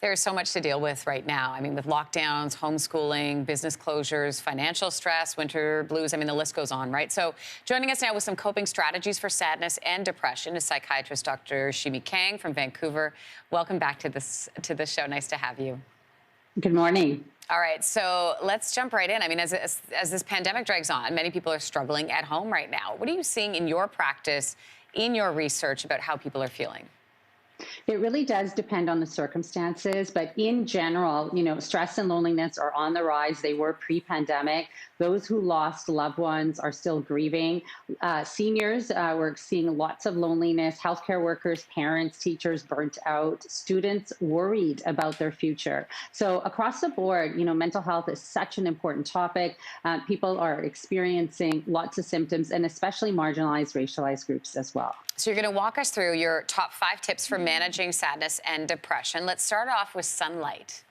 There's so much to deal with right now. I mean, with lockdowns, homeschooling, business closures, financial stress, winter blues. I mean, the list goes on, right? So joining us now with some coping strategies for sadness and depression is psychiatrist Dr. Shimi Kang from Vancouver. Welcome back to the show. Nice to have you. Good morning. All right, so let's jump right in. I mean, as this pandemic drags on, many people are struggling at home right now. What are you seeing in your practice, in your research about how people are feeling? It really does depend on the circumstances, but in general, stress and loneliness are on the rise. They were pre-pandemic. Those who lost loved ones are still grieving. Seniors, we're seeing lots of loneliness. Healthcare workers, parents, teachers burnt out. Students worried about their future. So across the board, mental health is such an important topic. People are experiencing lots of symptoms, and especially marginalized, racialized groups as well. So you're going to walk us through your top 5 tips for managing sadness and depression. Let's start off with sunlight.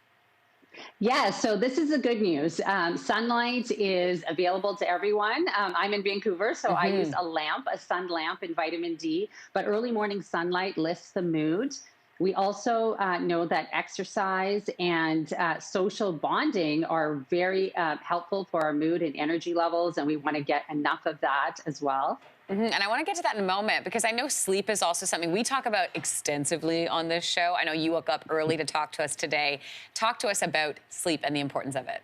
Yeah, so this is the good news. Sunlight is available to everyone. I'm in Vancouver, so I use a sun lamp and vitamin D, but early morning sunlight lifts the mood. We also know that exercise and social bonding are very helpful for our mood and energy levels, and we want to get enough of that as well. And I want to get to that in a moment because I know sleep is also something we talk about extensively on this show. I know you woke up early to talk to us today. Talk to us about sleep and the importance of it.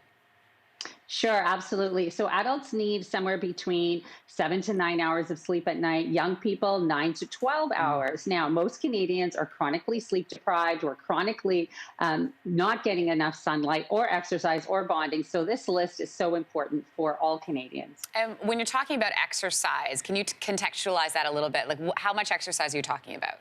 Sure, absolutely. So adults need somewhere between 7 to 9 hours of sleep at night. Young people, 9 to 12 hours. Now, most Canadians are chronically sleep deprived or chronically not getting enough sunlight or exercise or bonding. So this list is so important for all Canadians. And when you're talking about exercise, can you contextualize that a little bit? Like, how much exercise are you talking about?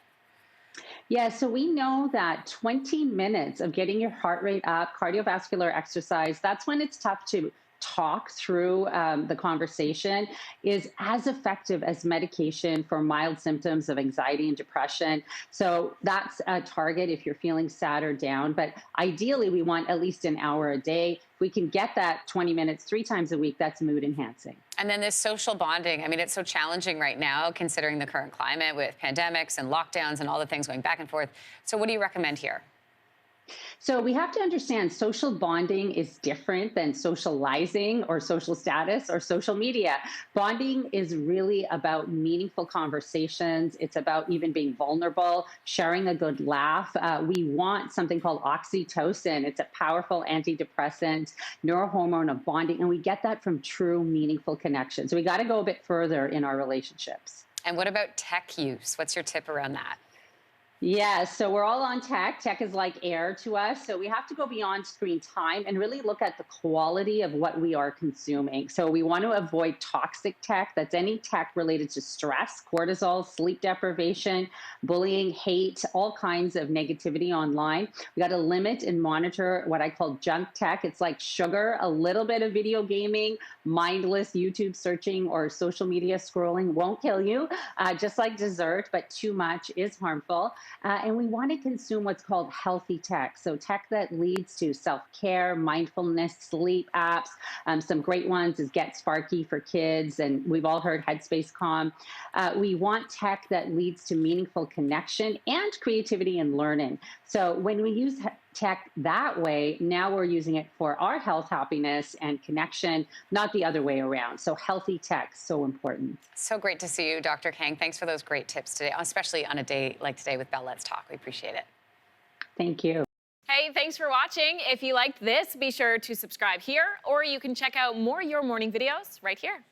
Yeah, so we know that 20 minutes of getting your heart rate up, cardiovascular exercise, that's when it's tough to talk through the conversation, is as effective as medication for mild symptoms of anxiety and depression. So that's a target if you're feeling sad or down. But ideally, we want at least an hour a day. If we can get that 20 minutes 3 times a week, that's mood enhancing. And then this social bonding, I mean, it's so challenging right now considering the current climate with pandemics and lockdowns and all the things going back and forth. So what do you recommend here? So we have to understand social bonding is different than socializing or social status or social media. Bonding is really about meaningful conversations. It's about even being vulnerable, sharing a good laugh. We want something called oxytocin. It's a powerful antidepressant, neurohormone of bonding, and we get that from true, meaningful connections. So we got to go a bit further in our relationships. And what about tech use? What's your tip around that? Yeah, so we're all on tech. Tech is like air to us. So we have to go beyond screen time and really look at the quality of what we are consuming. So we want to avoid toxic tech. That's any tech related to stress, cortisol, sleep deprivation, bullying, hate, all kinds of negativity online. We got to limit and monitor what I call junk tech. It's like sugar, a little bit of video gaming, mindless YouTube searching or social media scrolling won't kill you, just like dessert, but too much is harmful. And we want to consume what's called healthy tech. So tech that leads to self-care, mindfulness, sleep apps. Some great ones is Get Sparky for kids, and we've all heard Headspace Calm. We want tech that leads to meaningful connection and creativity and learning. So when we use tech that way, now we're using it for our health, happiness, and connection, not the other way around. So healthy tech, so important. So great to see you, Dr. Kang. Thanks for those great tips today, especially on a day like today with Bell Let's Talk. We appreciate it. Thank you. Hey, thanks for watching. If you liked this, be sure to subscribe here, or you can check out more Your Morning videos right here.